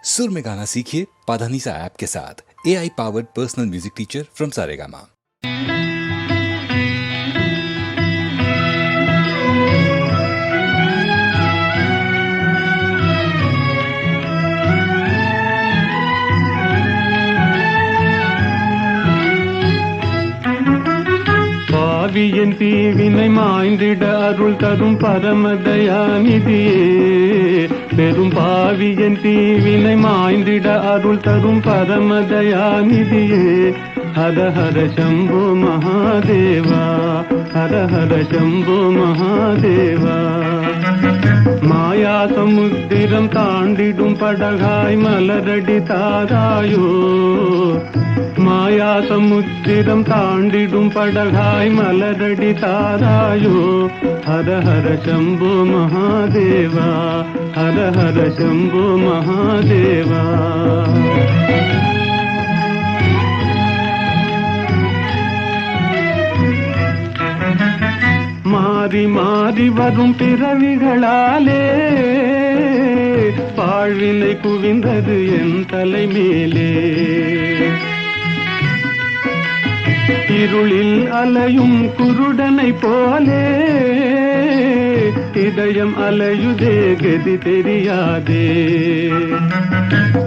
सुर में गाना सीखिए पाधानीसा ऐप के साथ। AI powered personal music teacher from Saregama. பாவியன் தீவினை மாய்ந்திட அருள் தரும் பரமதயாநிதியே, பெரும் பாவியன் தீவினை மாய்ந்திட அருள் தரும் பரமதயாநிதியே. ஹர ஹர சம்போ மகாதேவா, ஹர ஹர சம்போ மகாதேவா. மாயா சமுத்திரம் தாண்டிடும் படகாய் மலரடி தாராயோ, மாயா சமுத்திரம் தாண்டிடும் படகாய் மலரடி தாராயோ. ஹர ஹர சம்போ மகாதேவா, ஹர ஹர சம்போ மகாதேவா. மாறி மாறி வரும் பிறவிகளாலே பாழ்வினை குவிந்தது என் தலை மேலே. இருளில் அலையும் குருடனை போலே இதயம் அலையுதே, கதி தெரியாதே.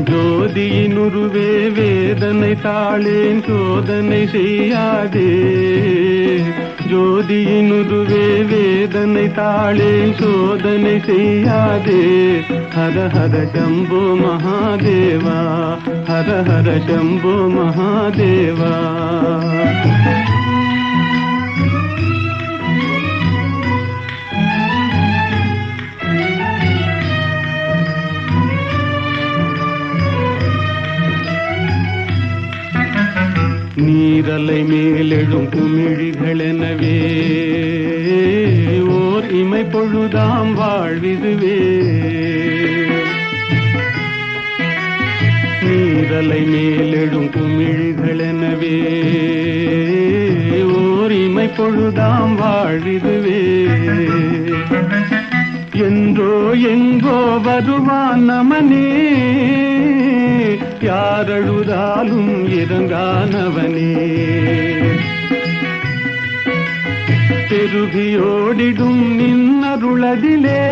ஜோதியினுருவே வேதனை தாளேன் சோதனை செய்யாதே, ஜோதியினுருவே வேதனை தாளேன் சோதனை செய்யாதே. ஹர ஹர சம்போ மகாதேவா, ஹர ஹர சம்போ மகாதேவா. நீரலை மேலெழும் குமிழிகளெனவே ஓர் இமை பொழுதாம் வாழ்விதுவே. நீரலை மேலெழும் குமிழிகளெனவே ஓர் இமை பொழுதாம் வாழ்விதுவே. என்றோ எங்கோ வருவான் நமனே, யாரழுதாலும் இறங்கானவனே. பெருகியோடிடும் நின்னருளதிலே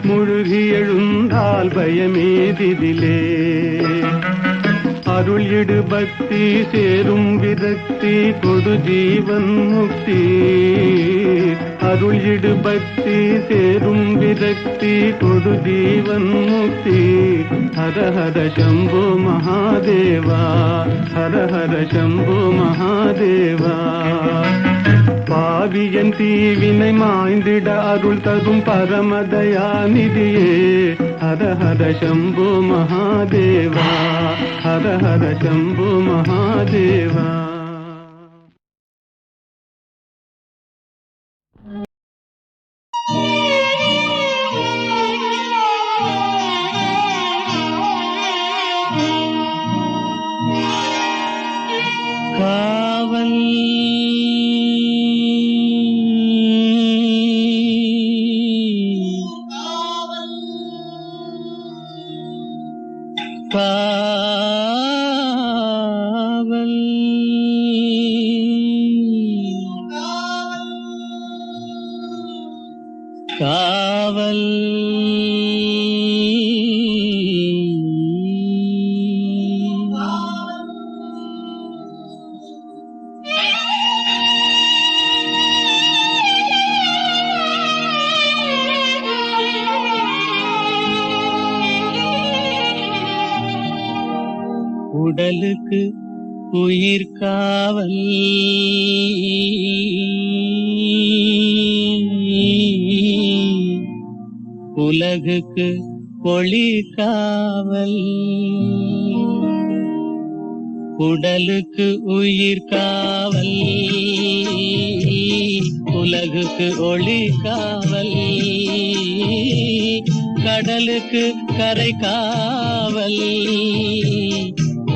முழுகி எழுந்தால் பயமேதிதிலே. அருள் இடு பக்தி சேரும் விரக்தி கொடு ஜீவன் முக்தி. அருள் இடு பக்தி சேரும் விரக்தி கொடு ஜீவன் முக்தி. ஹர ஹர சம்போ மகாதேவா, ஹர ஹர சம்போ மகாதேவா. பாவியன் தீவினை மாய்ந்திட அருள் தரும் பரமதயாநிதியே. ஹர ஹர சம்போ மகாதேவா, ஹர ஹர சம்போ மகாதேவா. காவல் காவல் காவல் உடலுக்கு உயிர் காவல், உலகுக்கு ஒளி காவல். உடலுக்கு உயிர் காவல், உலகுக்கு ஒளி காவல். கடலுக்கு கரை காவல்,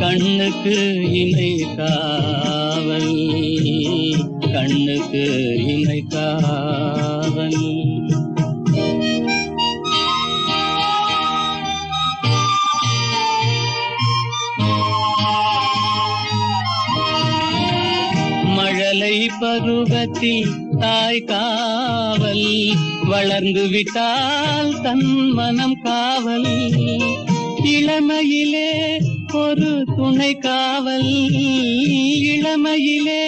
கண்ணுக்கு இணை காவல், கண்ணுக்கு இணை காவல். பருவத்தில் தாய் காவல், வளர்ந்து விட்டால் தன் மனம் காவல். இளமையிலே ஒரு துணை காவல், இளமையிலே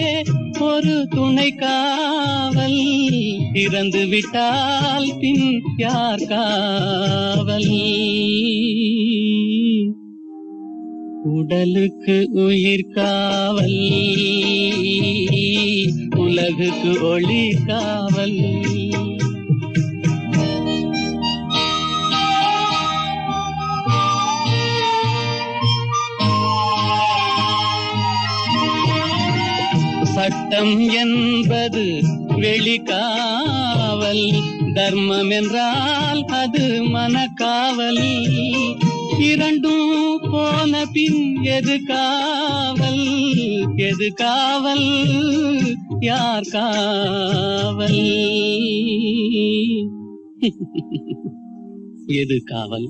ஒரு துணை காவல். இறந்து விட்டால் பின் யார் காவல்? உடலுக்கு உயிர் காவல், உலகுக்கு ஒளி காவல். சட்டம் என்பது வெளிக்காவல், தர்மம் என்றால் அது மனக்காவல். இரண்டும் போன பின் எது காவல்? எது காவல்? யார் காவல்? எது காவல்?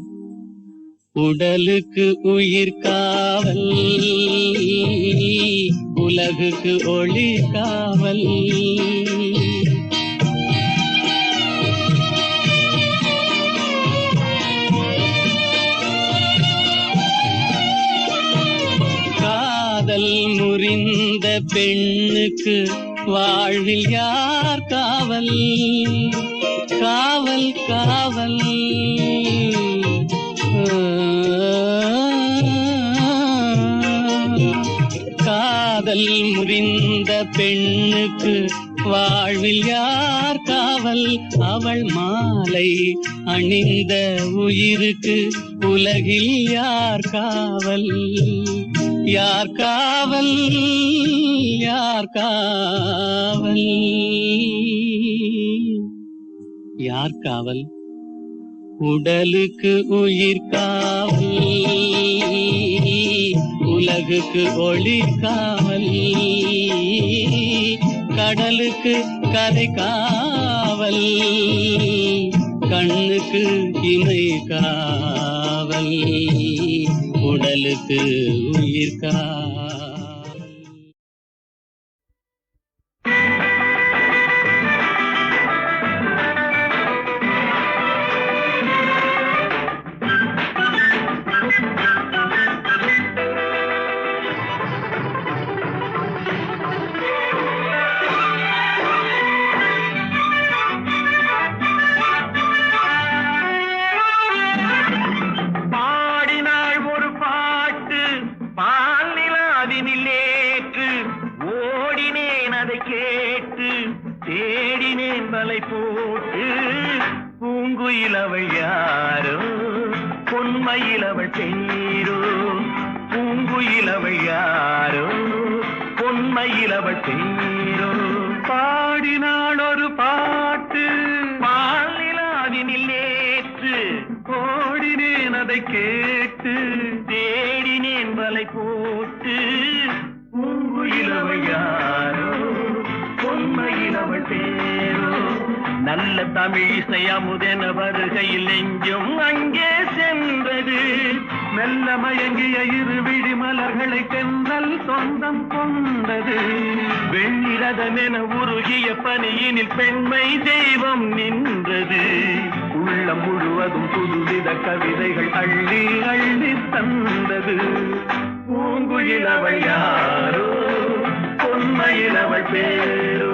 உடலுக்கு உயிர் காவல், உலகுக்கு ஒளி காவல். காதல் முறிந்த பெண்ணுக்கு வாழ்வில் யார் காவல்? காவல் காவல். காதல் முறிந்த பெண்ணுக்கு வாழ்வில் யார் காவல்? அவள் மாலை அணிந்த உயிருக்கு உலகில் யார் காவல்? யார் காவல்? யார் காவல்? யார் காவல்? உடலுக்கு உயிர் காவல், உலகுக்கு ஒளி காவல். கடலுக்கு கரை காவல், கண்ணுக்கு இமை காவல், உடலுக்கு உயிர் காவல். போட்டு பூங்குயிலவள் யாரோ, பொன்மயிலவள் தேரோ. பூங்குயிலவள் யாரோ, பொன்மயிலவள் தேரோ. பாடினாள் ஒரு பாட்டு பாலிலாவினில் நேற்று, ஓடினேன் அதை கேட்டு, தேடினேன் வலை போட்டு. பூங்குயிலவள் யாரோ, பொன்மயிலவள் தேரோ. நல்ல தமிழ் இசை அமுதென வருகையில் நெஞ்சும் அங்கே சென்றது. மெல்ல மயங்கிய இரு விழி மலர்களை தென்றல் சொந்தம் கொண்டது. வெண்ணிரதமென உருகிய பனியினில் பெண்மை தெய்வம் நின்றது. உள்ளம் முழுவதும் புதுவித கவிதைகள் அள்ளி அள்ளி தந்தது. பூங்குயிலவள் யாரோ, பொன்மயிலவள் பேரோ.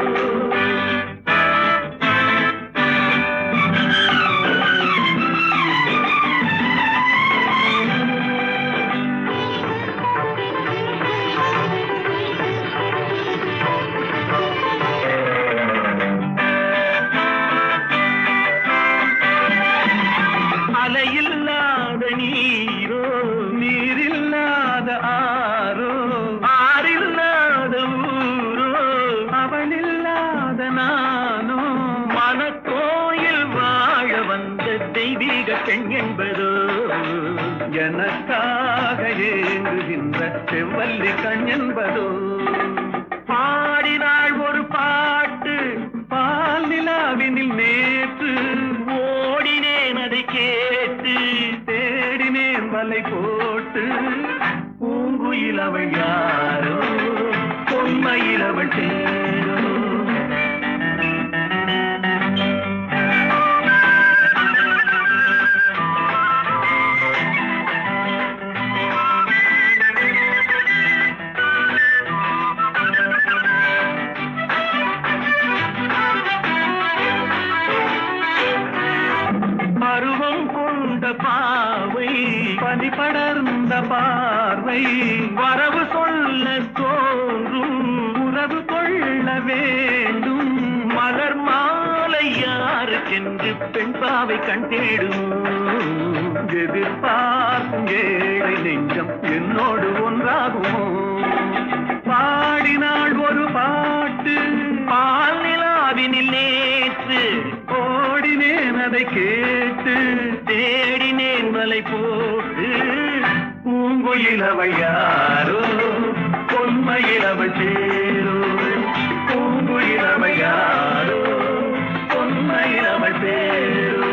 அலையில்லாத நீரோ, நீரில்லாத ஆரோ, ஆறில்லாத ஊரோ, அவளில்லாத நானோ. மனக்கோயில் வாழ வந்த தெய்வீக பெண் என்பதோ, எனக்காக ஏங்குகின்ற செவ்வல்லி கண் என்பதோ. பாடினாள் ஒரு பாட்டு பால் நிலாவினில் நேற்று, ஓடினேன் அதை கேட்டு, தேடினேன் வலை போட்டு. பூங்குயிலவள் யாரோ, பொன்மையில் அவள் தேரோ. பருவம் கொண்ட பாவை பனி படர்ந்த பார்வை வரவு சொல்ல தோன்றும் உறவு கொள்ள வேண்டும். மலர் மாலை யாருக்கென்று பெண் பாவை கண் தேடும். எதிர்பார்க்கும் ஏழை நெஞ்சம் என்னோடு ஒன்றாகுமோ. பாடினாள் ஒரு பாட்டு பால் நிலாவினில் நேற்று. ஓடினேன் அதை கேட்டு தேடினேன் வலை போட்டு. பூங்குயில் அவள் யாரோ பொன்மையில் அவள் சேரோ. பூங்குயில் அவள் யாரோ பொன்மையில் அவள் பேரோ.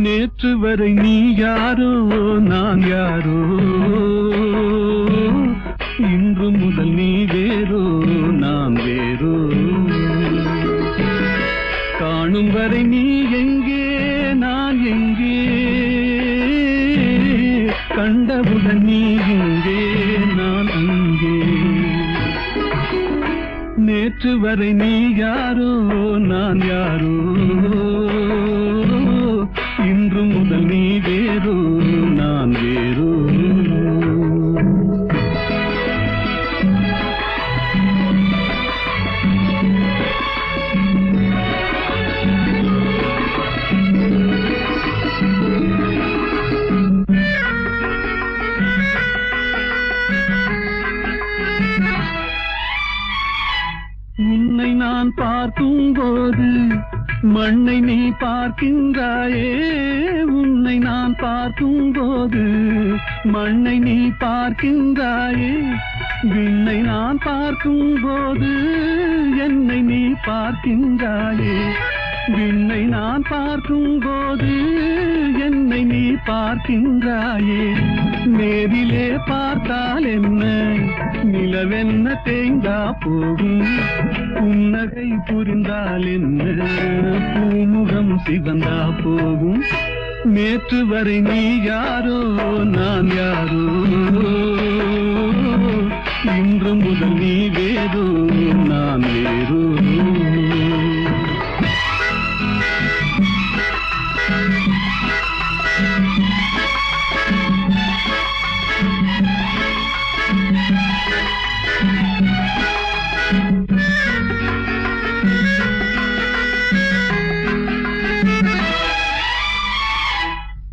நேற்று வரை நீ யாரோ நான் யாரோ. இன்று முதல் நீ வேறோ நான் வேறோ. காணும் வரை நீ எங்கே நான் எங்கே. கண்டவுடன் நீ இங்கே நான் அங்கே. நேற்று வரை நீ யாரோ நான் யாரோ. இன்று முதல் நீ வேறோ நான் வேறோ. உன்னை நான் பார்க்கும் போது மண்ணை நீ பார்க்கின்றாயே. உன்னை நான் பார்க்கும் போது மண்ணை நீ பார்க்கின்றாயே. விண்ணை நான் பார்க்கும் போது என்னை நீ பார்க்கின்றாயே. விண்ணை நான் பார்க்கும் போது என்னை நீ பார்க்கின்றாயே. நேரிலே பார்த்தால் என்ன நிலவென்ன தேய்ந்தா போகும். புன்னகை புரிந்தால் என்ன பூமுகம் சிவந்தா போகும். நேற்று வரை நீ யாரோ நான் யாரோ. இன்று முதல் நீ வேறோ நான் வேறோ.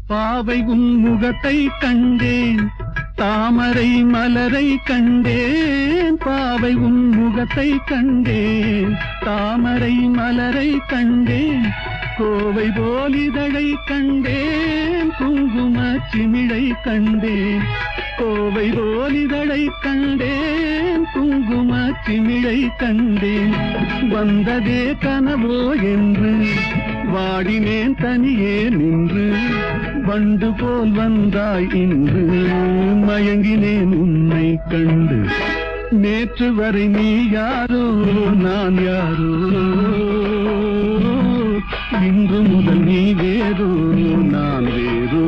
பாவை உன் முகத்தை கண்டேன் தாமரை மலரை கண்டேன். பாவை உன் முகத்தை கண்டேன் தாமரை மலரை கண்டேன். கோவை போலிதழை கண்டேன் குங்கும சிமிழை கண்டேன். கோவை போலிதழை கண்டேன், குங்கும சிமிழை கண்டேன், வந்ததே கனவோ என்று வாடினேன் தனியே நின்று. வண்டு போல் வந்தாய் இன்று, மயங்கினேன் உன்னை கண்டு. நேற்று வரை நீ யாரோ நான் யாரோ, இன்று முதல் நீ வேறோ நான் வேறோ.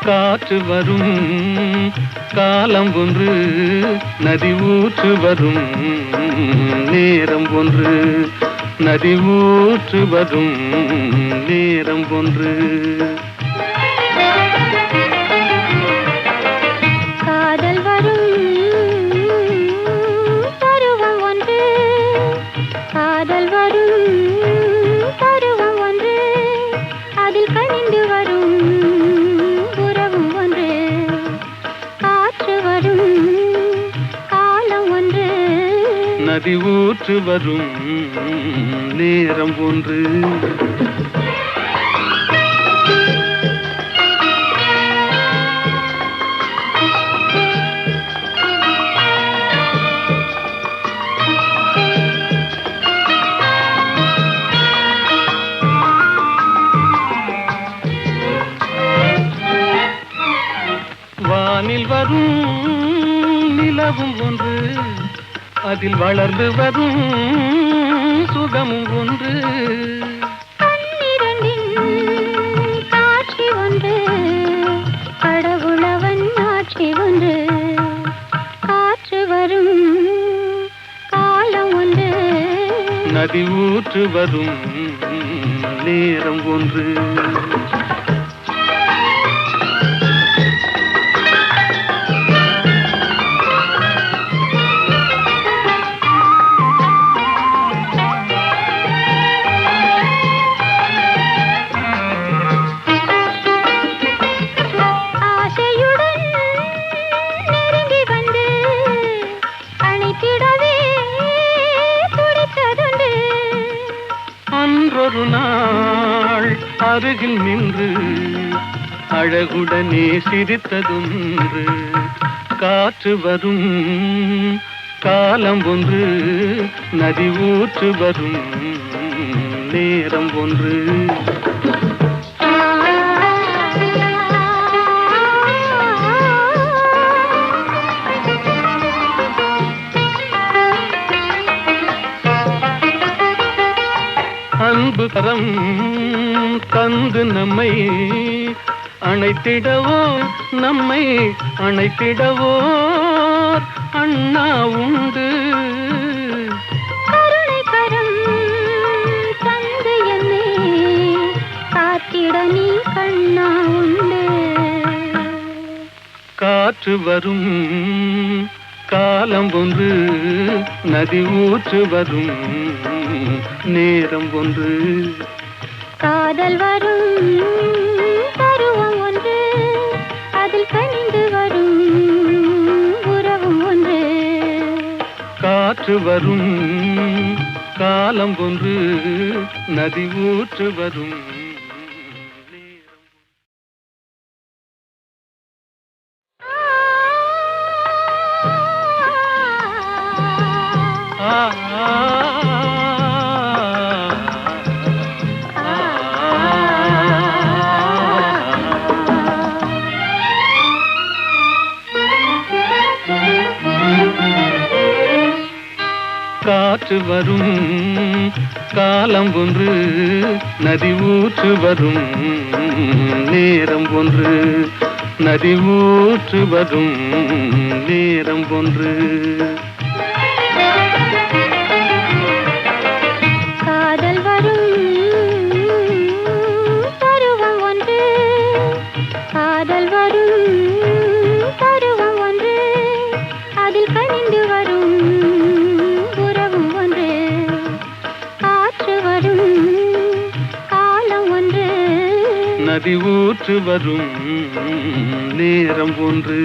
காற்று வரும் காலம் ஒன்று, நதி ஊற்று வரும் நேரம் ஒன்று, நதி ஊற்று வரும் நேரம் ஒன்று. காதல் வரும் பருவம் ஒன்று, காதல் வரும் பருவம் ஒன்று, அதில் கனிந்து வரும் உறவும் ஒன்று. காற்று வரும் காலம் ஒன்று, நதி ஊற்று வரும் நேரம் ஒன்று. வானில் வரும் நிலவும் ஒன்று, அதில் வளர்ந்து வரும் சுகமும் ஒன்று. கண்ணிரண்டின் காட்சி ஒன்று, கடவுளவன் ஆட்சி ஒன்று. காற்று வரும் காலம் ஒன்று, நதி ஊற்று வரும் நேரம் ஒன்று. ஆசையுடன் நெருங்கி வந்து அணைத்திடவே துடித்ததுண்டு. அன்றொரு நாள் அருகில் நின்று அழகுடனே சிரித்ததொன்று. காற்று வரும் காலம் ஒன்று, நதி ஊற்று வரும் நேரம் ஒன்று. அன்பு கரம் தந்து நம்மை அணைத்திடவோ, நம்மை அணைத்திடவோ அண்ணா உண்டு. கருணை கரம் தந்து என்னை காத்திட நீ கண்ணா உண்டு. காற்று வரும் காலம் ஒன்று, நதி ஊற்று வரும் நேரம் ஒன்று. காதல் வரும் பருவம் ஒன்று, அதில் கனிந்து வரும் உறவும் ஒன்று. காற்று வரும் காலம் ஒன்று, நதி ஊற்று வரும் நேரம். காற்று வரும் காலம் ஒன்று, நதி ஊற்று வரும் நேரம் ஒன்று, நதி ஊற்று வரும் நேரம் ஒன்று. காதல் வரும் பருவம் ஒன்று, காதல் வரும் பருவம் ஒன்று, அதில் கனிந்து வரும் உறவும் ஒன்று. நதி ஊற்று வரும் நேரம் ஒன்று.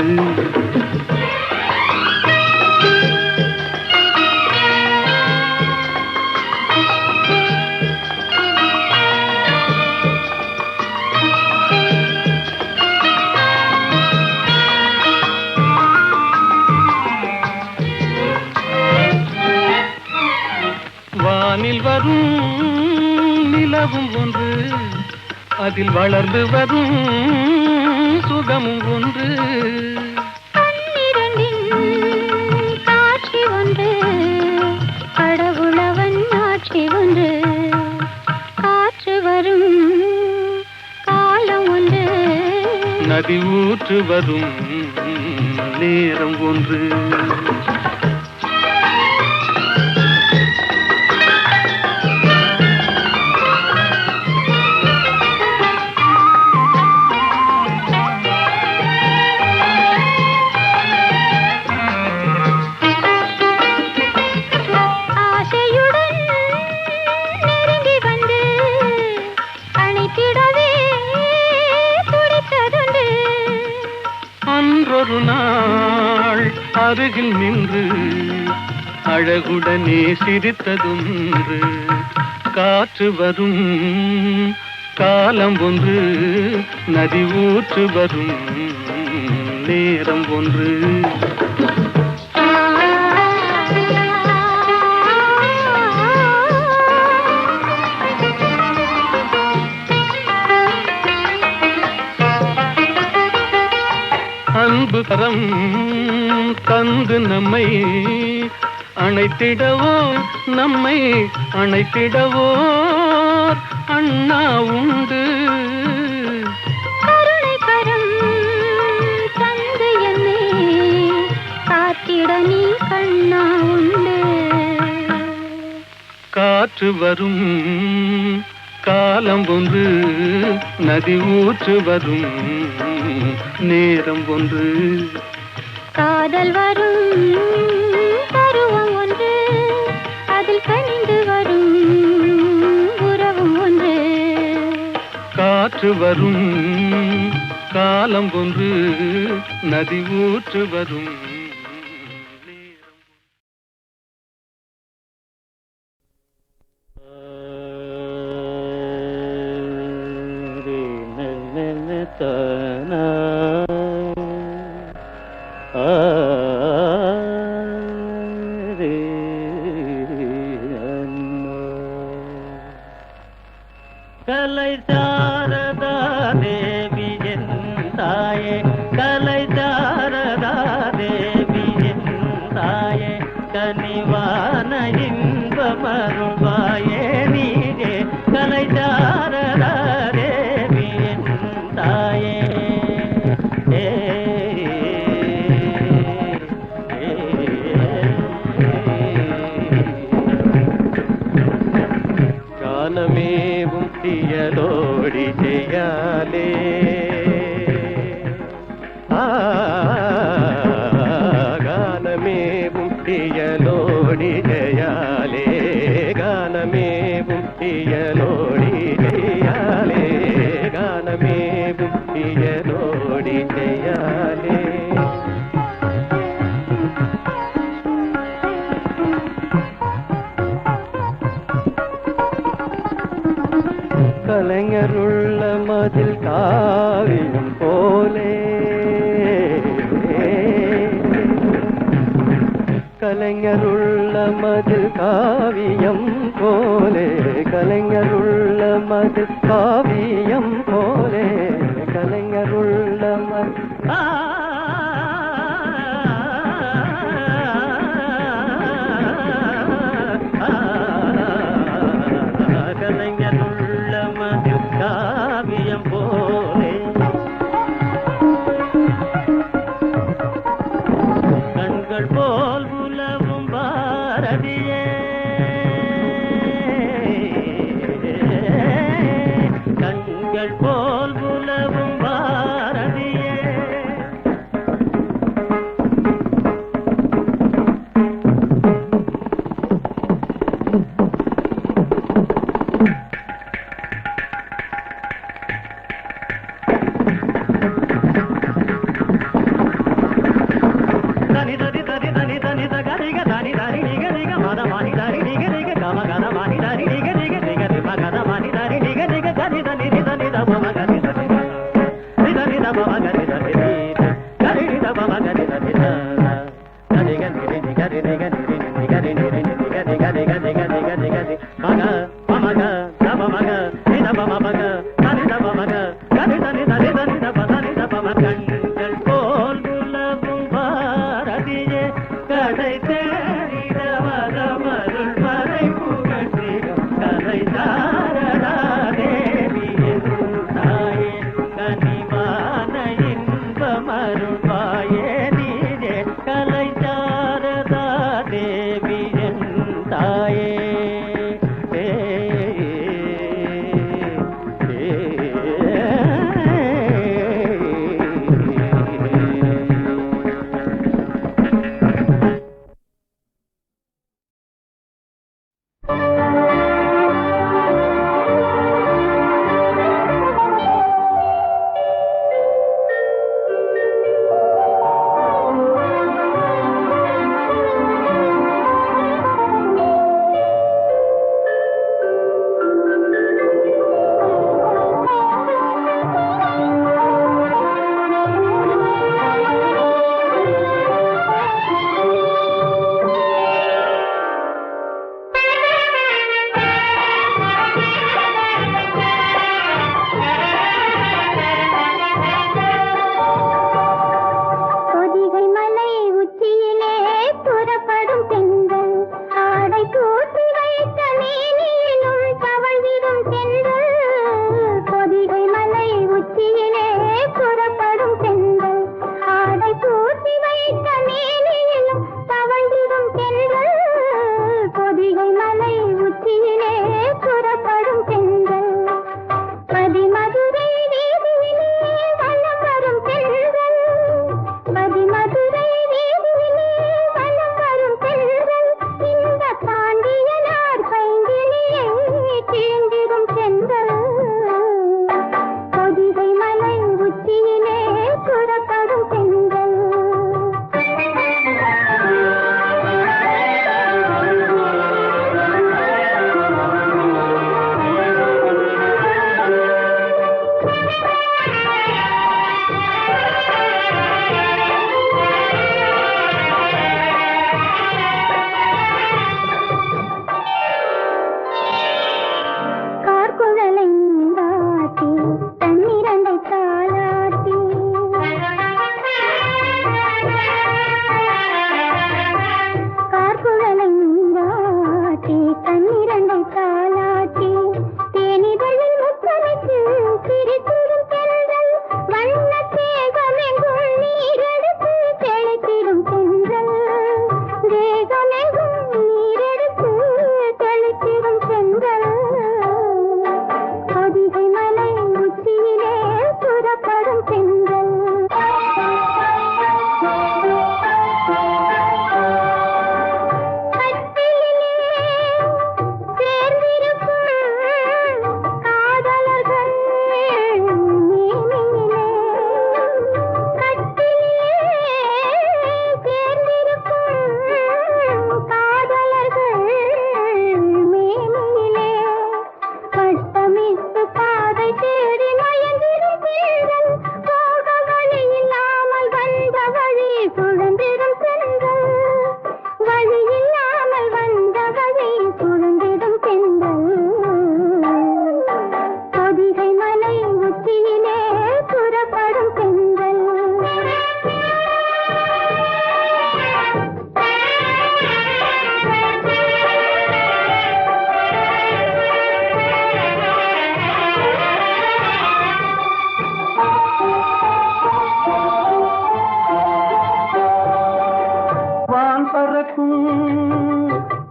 வானில் வரும் நிலவும் ஒன்று, அதில் வளர்ந்து வரும் சுகமும் ஒன்று. பன்னிரண்டின் காட்சி ஒன்று, கடவுளவன் ஆட்சி ஒன்று. காற்று வரும் காலம் ஒன்று, நதி ஊற்று வரும் நேரம் ஒன்று. ஒரு நாள் அருகில் நின்று அழகுடனே சிரித்ததொன்று. காற்று வரும் காலம் ஒன்று, நதி ஊற்று வரும் நேரம் ஒன்று. அன்பு கரம் தந்து நம்மை அணைத்திடவோ, நம்மை அணைத்திடவோ அண்ணா உண்டு. கருணை கரம் தந்து என்னை காத்திட நீ கண்ணா உண்டு. காற்று வரும் காலம் ஒன்று, நதி ஊற்று வரும் நேரம் ஒன்று. காதல் வரும் பருவம் ஒன்று, அதில் கனிந்து வரும் உறவும் ஒன்று. காற்று வரும் காலம் ஒன்று, நதி ஊற்று வரும் நேரம். கலை சாரதா தேவி என் தாயே, கலை சாரதா தேவி என் தாயே, கனிவான இன்பமருள்வாயே நீயே, கலை சாரதா தேவி என் தாயே. கானமேவும் தியலோடி செய்யாலே, கானமேவும் தியலோடி ஜெயாலே, கானமேவும் தியலோடி ஜெயாலே, கானமேவும் தியலோடி ஜெயாலே. கலைஞருள்ள மதில் காவியம் போலே, கலைஞருள்ள மதில் காவியம் போலே, கலைஞருள்ள மதில் காவியம் போலே, கலைஞருள்ள மதில் கலைஞருள்ள மதில் காவியம் போலே, கண்கள் போல் உலவும் பாரதியே, கண்கள் போல் உலவும் பாரதியே. மக தப மக நிதப மக தனிதப மக தனி தனி தனி தனி தப தனி தப மக கண்கள் போல் உலவும் பாரதியே கடை தேடிட வரமருள் மறை புகழ்ந்திடும் கலை தாரடா தேவி தாயே கனிமான இன்பமருள்வாயே நீயே கலை தாரதா தேவி தாயே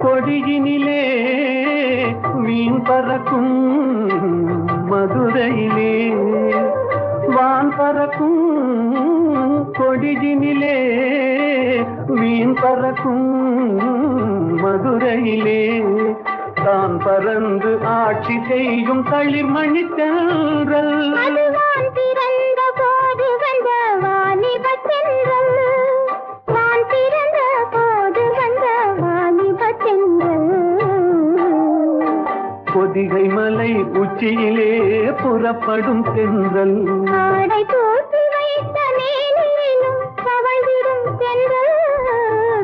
கொடியினிலே மீன் பறக்கும் மதுரையிலே வான் பறக்கும் கொடியினிலே மீன் பறக்கும் மதுரையிலே தான் பறந்து ஆட்சி செய்யும் தளிர்மணி தென்றல் பிறந்த போது வந்த வாலிப தென்றல் வான் பிறந்த போது வந்த வாலிப தென்றல் பொதிகை மலை உச்சியிலே புறப்படும் தென்றல் ஆடை தூக்கி வைத்த மேனிலும் தவழ்ந்திடும் தென்றல்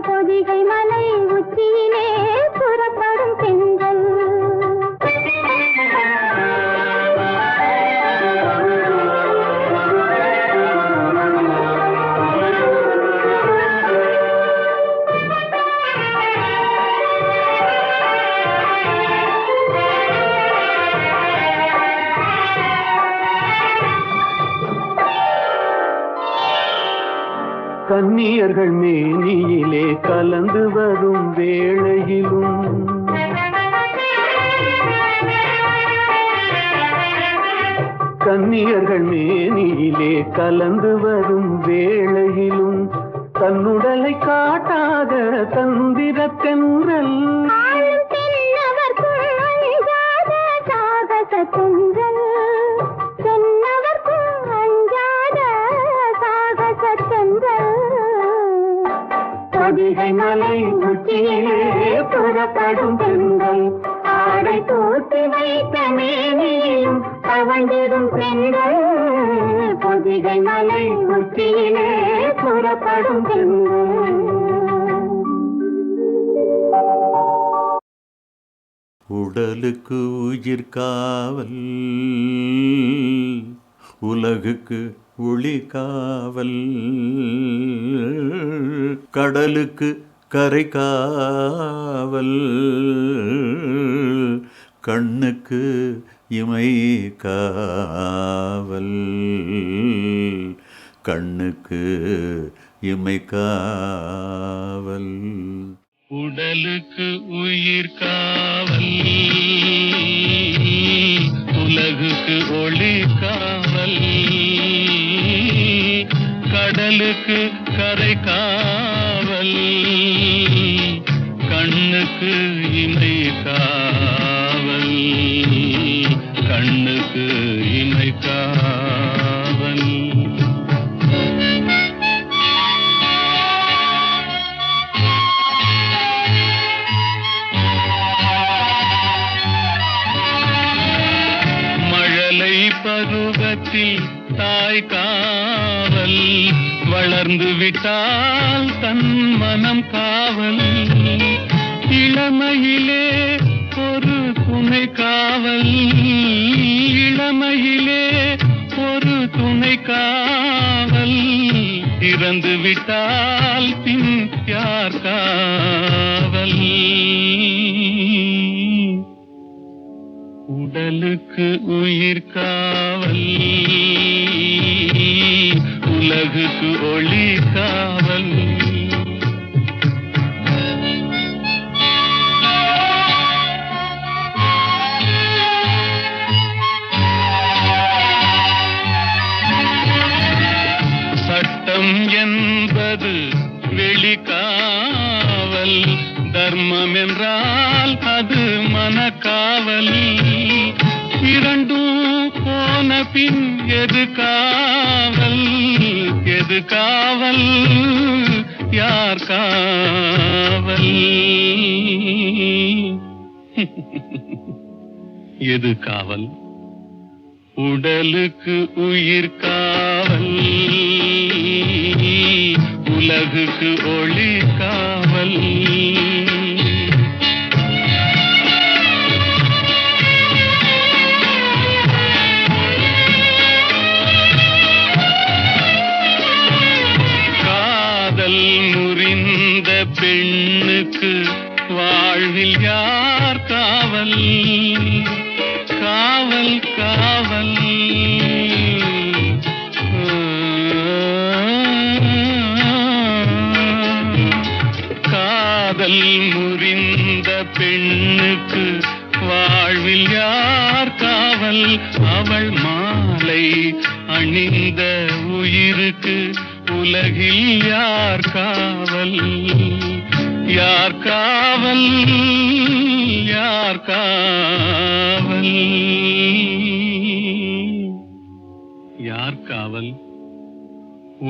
பொதிகை மலை உச்சியிலே புறப்படும் தென்றல் கன்னியர்கள் மேனியிலே கலந்து வரும் வேளையிலும் கன்னியர்கள் மேனியிலே கலந்து வரும் வேளையிலும் தன்னுடலை காட்டாத தந்திரத்தென்றல் பொதிகை மலை உச்சியிலே புறப்படும் பெண்கள் ஆடை தூக்கி வைத்த மேனியும் தவழ்ந்திடும் பெண்கள் பொதிகை மலை உச்சியிலே புறப்படும் பெண்கள். உடலுக்கு உயிர் காவல் உலகுக்கு ஒளி காவல் கடலுக்கு கரை காவல் கண்ணுக்கு இமை காவல் கண்ணுக்கு இமை காவல். உடலுக்கு உயிர் காவல் உலகுக்கு ஒளி காவல் கடலுக்கு கரை காவல் கண்ணுக்கு இமை காவல் கண்ணுக்கு இமை காவல். பருவத்தில் தாய் காவல் வளர்ந்து விட்டால் தன் மனம் காவல் இளமையிலே ஒரு துணை காவல் இளமையிலே ஒரு துணை காவல் இறந்து விட்டால் பின் யார் காவல். உடலுக்கு உயிர் காவல் உலகுக்கு ஒளி காவல். சட்டம் என்பது வெளிக்காவல் தர்மம் என்றால் அது மனக்காவல் இரண்டும் போன பின் எது காவல் எது காவல் யார் காவல் எது காவல். உடலுக்கு உயிர் காவல் உலகுக்கு ஒளி காவல். காதல் முறிந்த பெண்ணுக்கு வாழ்வில் யார் காவல் காவல் காவல். காதல் முறிந்த பெண்ணுக்கு வாழ்வில் யார் காவல் அவள் மாலை அணிந்த உயிருக்கு உலகில் யார் காவல் யார் காவல் யார் காவல் யார் காவல்.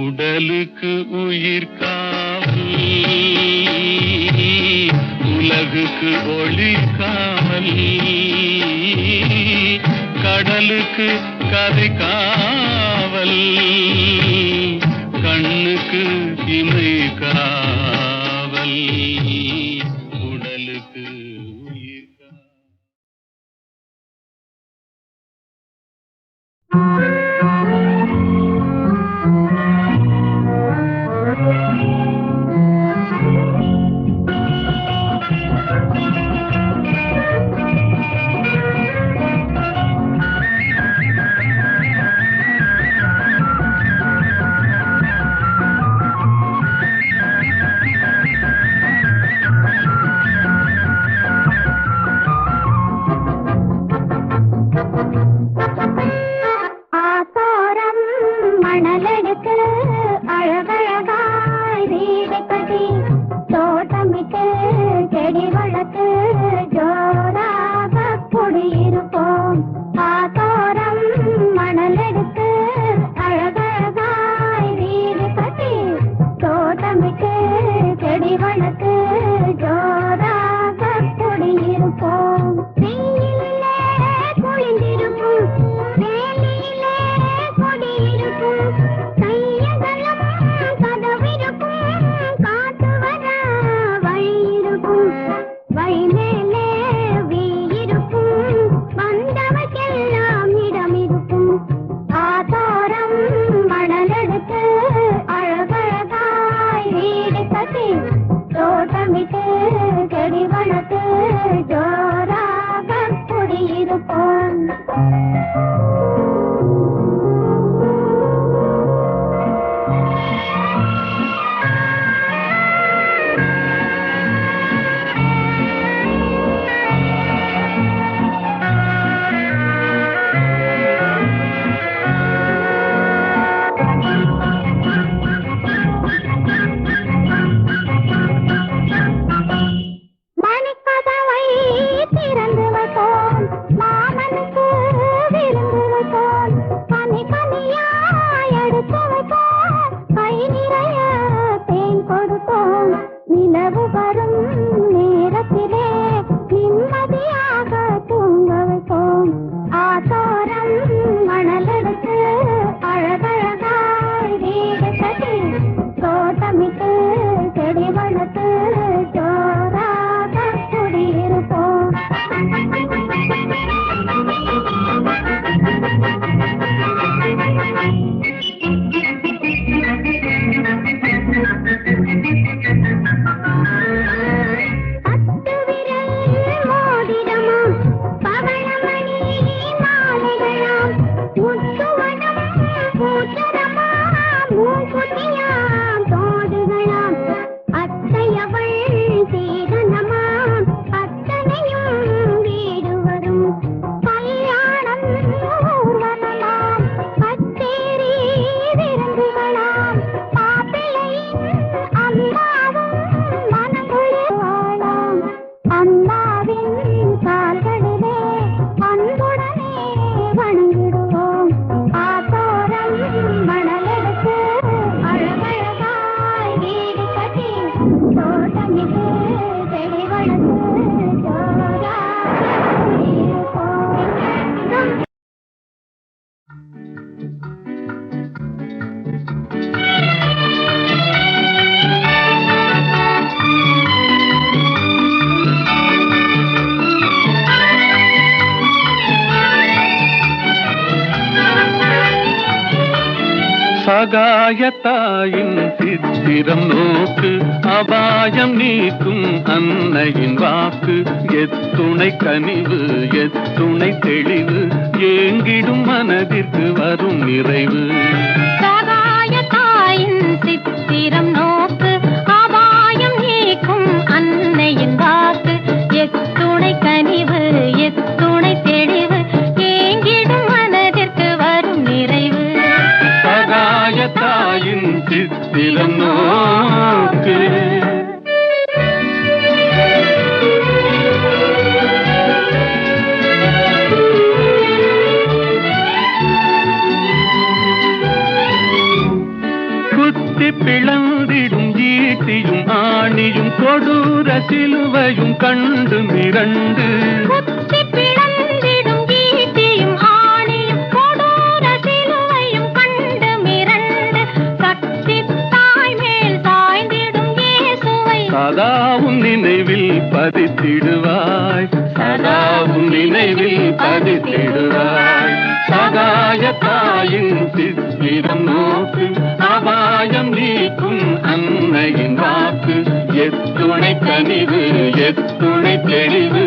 உடலுக்கு உயிர் காவல் உலகுக்கு ஒளி காவல் கடலுக்கு கரை காவல் கண்ணுக்கு இமை காவல் உடலுக்கு உயிர் காவல். சகாயத்தாயின் சித்திரம் நோக்கு அபாயம் நீக்கும் அன்னையின் வாக்கு எத்துணை கனிவு எத்துணை தெளிவு ஏங்கிடும் மனதிற்கு வரும் நிறைவு சகாயத்தாயின் சித்திரம் நோக்கு அபாயம் நீக்கும் அன்னையின் வாக்கு எத்துணை கனிவு எத்துணை தெளிவு ஏங்கிடும் மனதிற்கு வரும் நிறைவு சகாயத்தாயின் சித்திரம் நோக்கு குத்தி பிளந்திடும் ஈட்டியும் ஆணியும் கொடூர சிலுவையும் கண்டு மிரண்டு குத்தி பிளந்திடும் ஈட்டியும் ஆணியும் கொடூர சிலுவையும் கண்டு மிரண்டு சக்தி தாய் மேல் சாய்ந்திடும் இயேசுவை சதாவும் நினைவில் பதித்திடுவாய் சதாவும் நினைவில் பதித்திடுவாய் சகாயத்தாயின் சித்திரம் நோக்கு அபாயம் நீக்கும் அன்னையின் வாக்கு எத்துணை கனிவு எத்துணை தெளிவு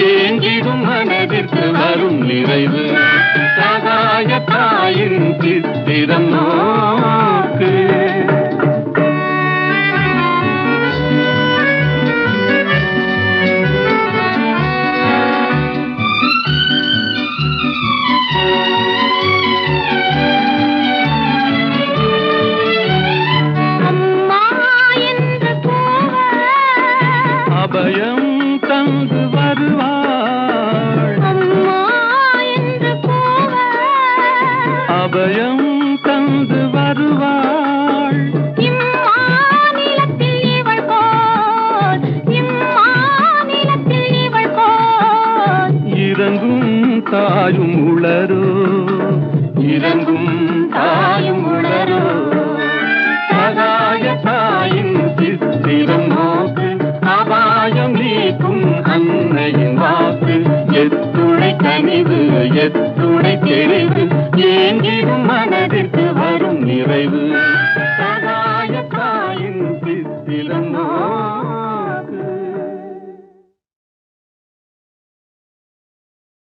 ஏங்கிடும் மனதிற்கு வரும் நிறைவு சகாயத்தாயின் சித்திரம் நோக்கு அபயம் தந்து வருவாள் அம்மா என்று கூவ அபயம் தந்து வருவாள் இம்மாநிலத்தில் இவள் போல் இம்மாநிலத்தில் இவள் போல் இறங்கும் தாயும் உளரோ இறங்கும் தாயும் உளரோ சகாயத்தாயின் சித்திரம் நோக்கு அபாயம் நீக்கும் அன்னையின் வாக்கு எத்துணை கனிவு எத்துணை தெளிவு ஏங்கிடும் மனதிற்கு வரும் நிறைவு